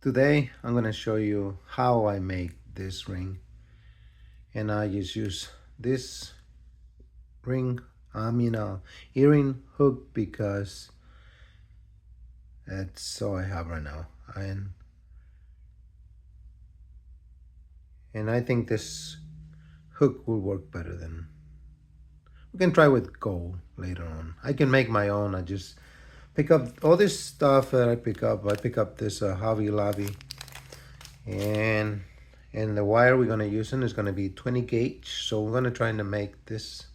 Today I'm going to show you how I make this ring, and I just use this ring earring hook because that's all I have right now, and I think this hook will work better than we can try with gold later on. I can make my own. I just pick up all this stuff that I pick up. I pick up this Hobby Lobby, and the wire we're gonna use is gonna be 20 gauge. So we're gonna try to make this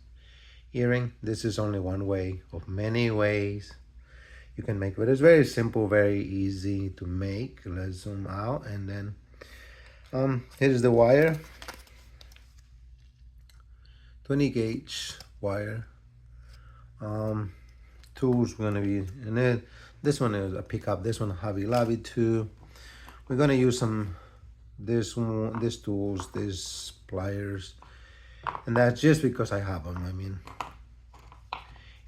earring. This is only one way of many ways you can make it. It's very simple, very easy to make. Let's zoom out, and then here's the wire, 20 gauge wire. Tools we're gonna be, and then this one is a pickup. This one Hobby Lobby too. We're gonna use these tools, these pliers, and that's just because I have them.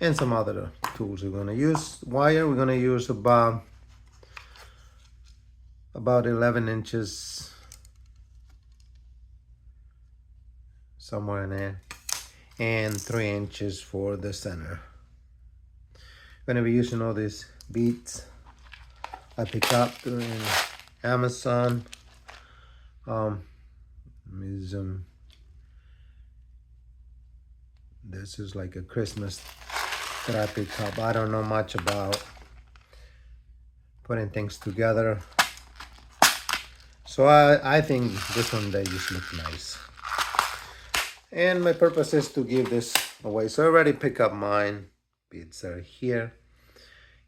And some other tools we're gonna use. Wire we're gonna use about 11 inches, somewhere in there, and 3 inches for the center. Gonna be using all these beads I picked up during Amazon. This is like a Christmas that I picked up. I don't know much about putting things together, so I think this one they just look nice. And my purpose is to give this away. So I already pick up mine. Beads are here,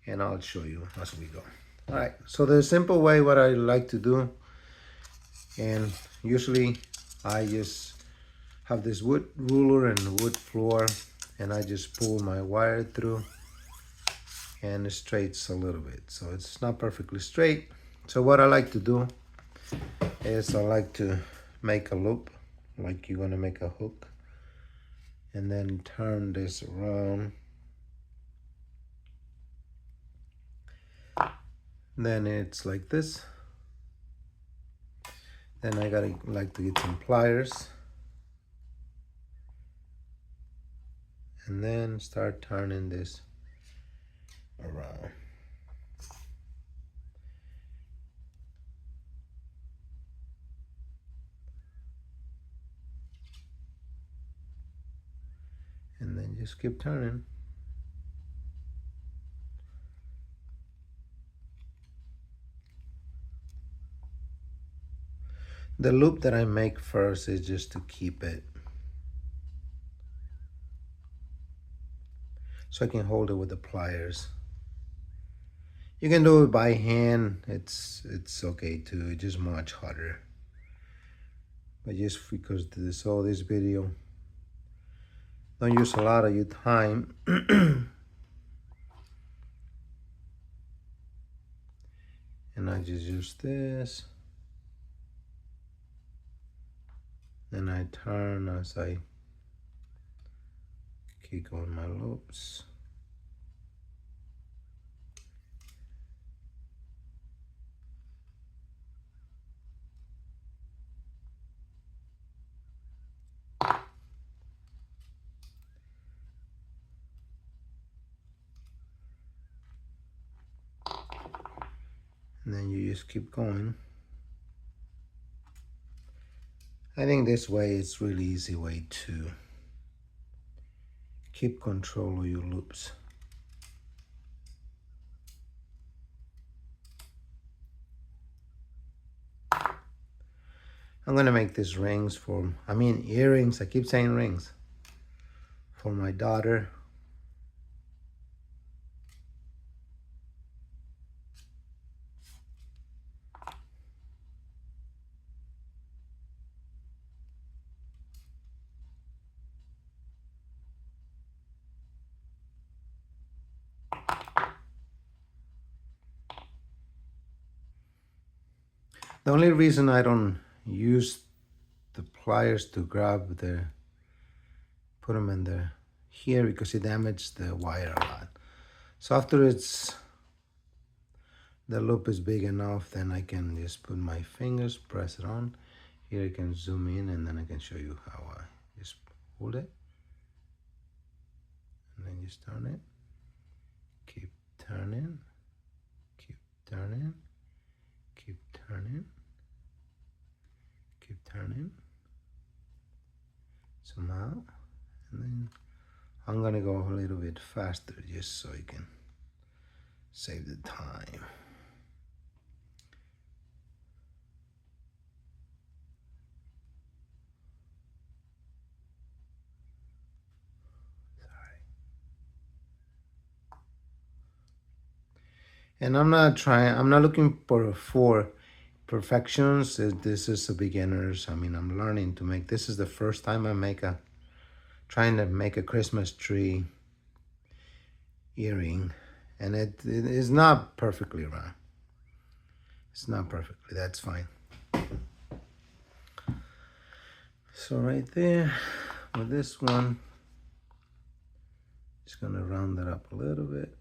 and I'll show you as we go. All right, so the simple way what I like to do, and usually I just have this wood ruler and wood floor, and I just pull my wire through, and it straightens a little bit. So it's not perfectly straight. So what I like to do is I like to make a loop, like you're gonna make a hook, and then turn this around. Then it's like this. Then I gotta like to get some pliers, and then start turning this around. And then just keep turning. The loop that I make first is just to keep it, so I can hold it with the pliers. You can do it by hand. It's okay too. It's just much harder. But just because this video, don't use a lot of your time. And I just use this. Then I turn as I keep on my loops. And then you just keep going. I think this way is really easy way to keep control of your loops. I'm gonna make these rings earrings. I keep saying rings, for my daughter. The only reason I don't use the pliers to grab put them in here, because it damaged the wire a lot. So after it's the loop is big enough, then I can just put my fingers, press it on. Here I can zoom in and then I can show you how I just hold it. And then just turn it. Keep turning. Keep turning. Keep turning. Keep turning. Somehow. And then I'm gonna go a little bit faster just so I can save the time. And I'm not looking for perfections. This is a beginners. I mean, I'm learning to make, this is the first time trying to make a Christmas tree earring. And it is not perfectly round. It's not perfectly, that's fine. So right there, with this one, just gonna round it up a little bit.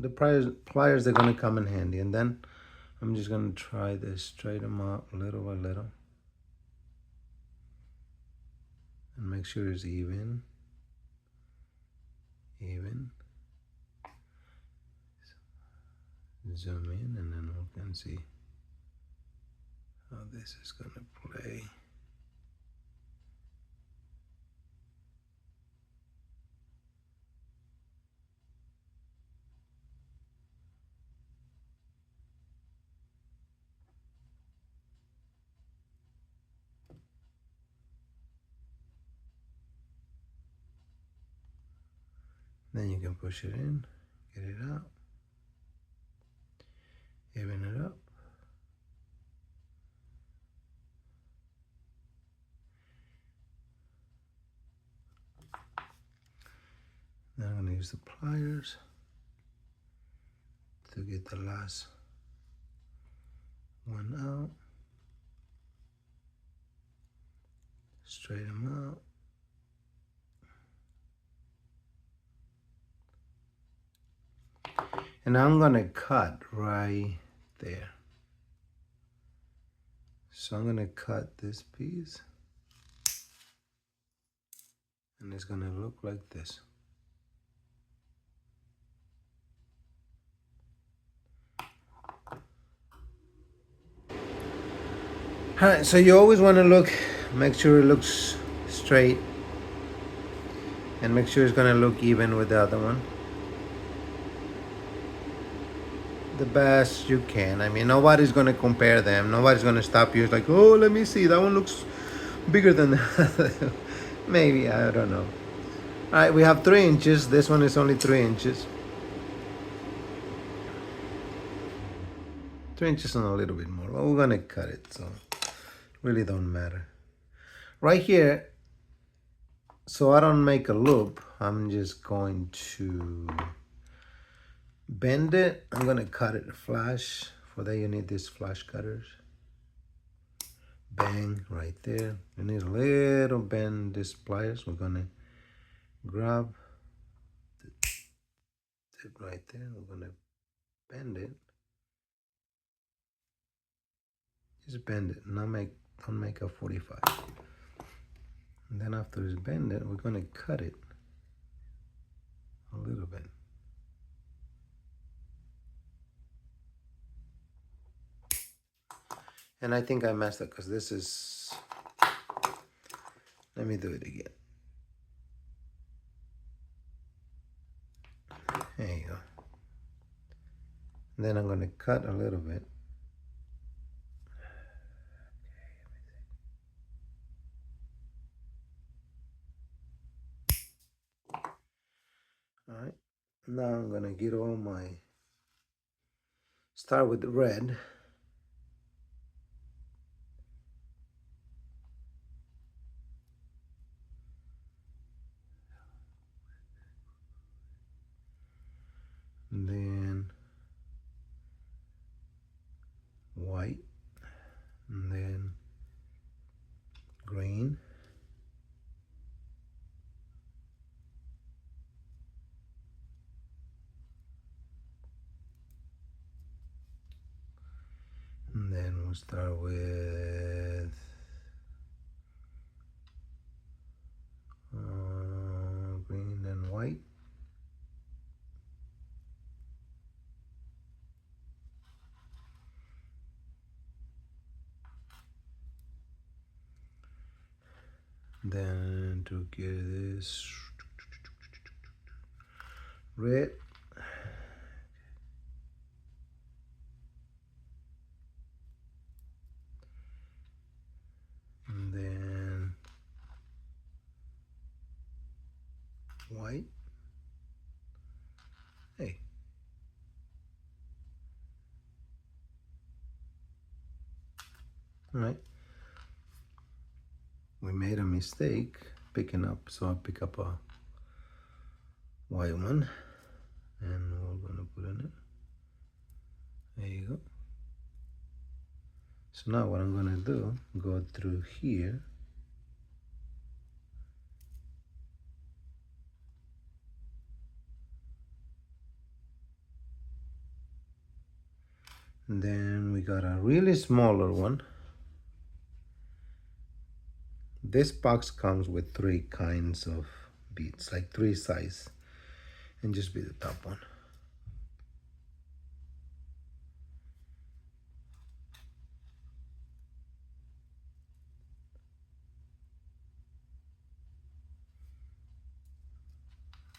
The pliers are gonna come in handy, and then I'm just gonna try this, straighten them out little by little. And make sure it's even. Zoom in and then we can see how this is gonna play. Then you can push it in, get it out, even it up. Now I'm gonna use the pliers to get the last one out. Straighten them out. And I'm gonna cut right there. So I'm gonna cut this piece. And it's gonna look like this. All right, so you always wanna make sure it looks straight. And make sure it's gonna look even with the other one. The best you can. I mean, nobody's gonna compare them. Nobody's gonna stop you. It's like, oh, let me see. That one looks bigger than that. Maybe, I don't know. All right, we have 3 inches. This one is only 3 inches. 3 inches and a little bit more. Well, we're gonna cut it, so really don't matter. Right here, so I don't make a loop, I'm just going to bend it. I'm gonna cut it flash. For that you need these flash cutters. Bang, right there. You need a little bend these pliers. We're gonna grab the tip right there. We're gonna bend it. Just bend it, don't make a 45. And then after it's bended, we're gonna cut it a little bit. And I think I messed up because this is, let me do it again. There you go. And then I'm gonna cut a little bit. All right, now I'm gonna get all start with the red. And then white, and then green, we'll start with green and white. Then to get this red, and then white. Hey, all right. We made a mistake picking up, so I'll pick up a white one, and we're gonna put in it. There you go. So now what I'm gonna do, go through here, and then we got a really smaller one. This box comes with 3 kinds of beads, like 3 size, and just be the top one.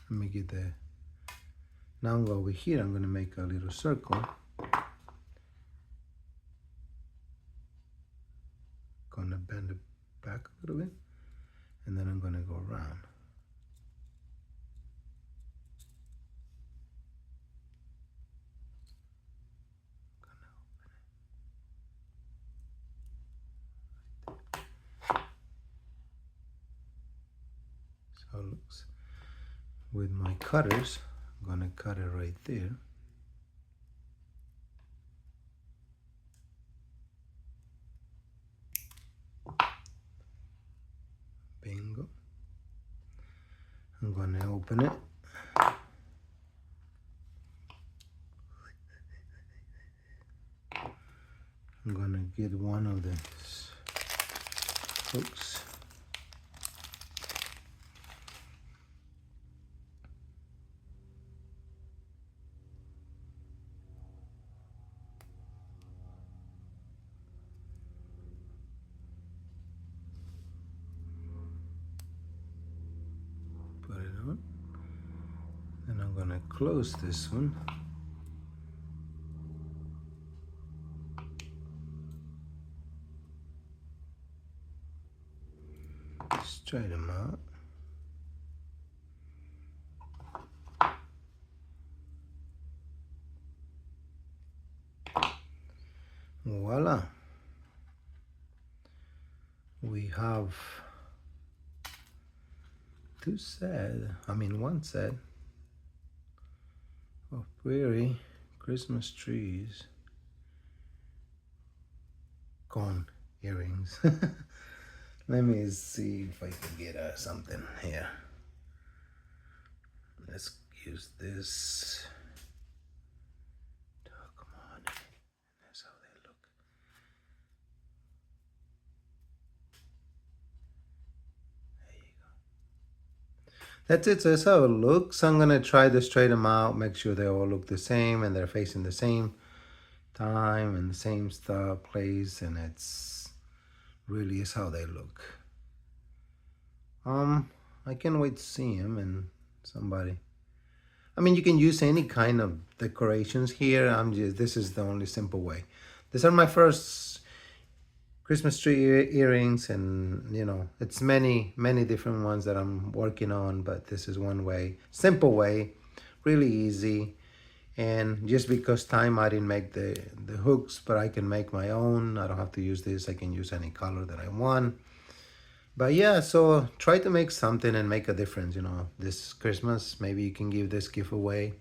Let me get the, now I'm over here, I'm gonna make a little circle. Gonna bend it back a little bit, and then I'm gonna go around. So it looks. With my cutters, I'm gonna cut it right there. Bingo. I'm gonna open it. I'm gonna get one of the hooks. Put it on. Then I'm gonna close this one. Straight them out. Voila. We have one set of pretty Christmas trees. Cone earrings. Let me see if I can get something here. Let's use this. Oh, come on. That's how they look. There you go. That's it. So that's how it looks. I'm gonna try to straighten them out, make sure they all look the same and they're facing the same time and the same stuff, place, and it's really is how they look. I can't wait to see him and somebody. I mean, you can use any kind of decorations here. This is the only simple way. These are my first Christmas tree earrings, and it's many different ones that I'm working on, but this is one way, simple way, really easy. And just because time, I didn't make the hooks, but I can make my own. I don't have to use this. I can use any color that I want. But yeah, so try to make something and make a difference, this Christmas. Maybe you can give this gift away.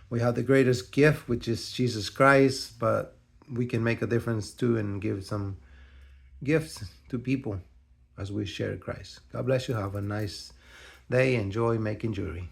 We have the greatest gift, which is Jesus Christ, but we can make a difference too and give some gifts to people as we share Christ. God bless you. Have a nice day. Enjoy making jewelry.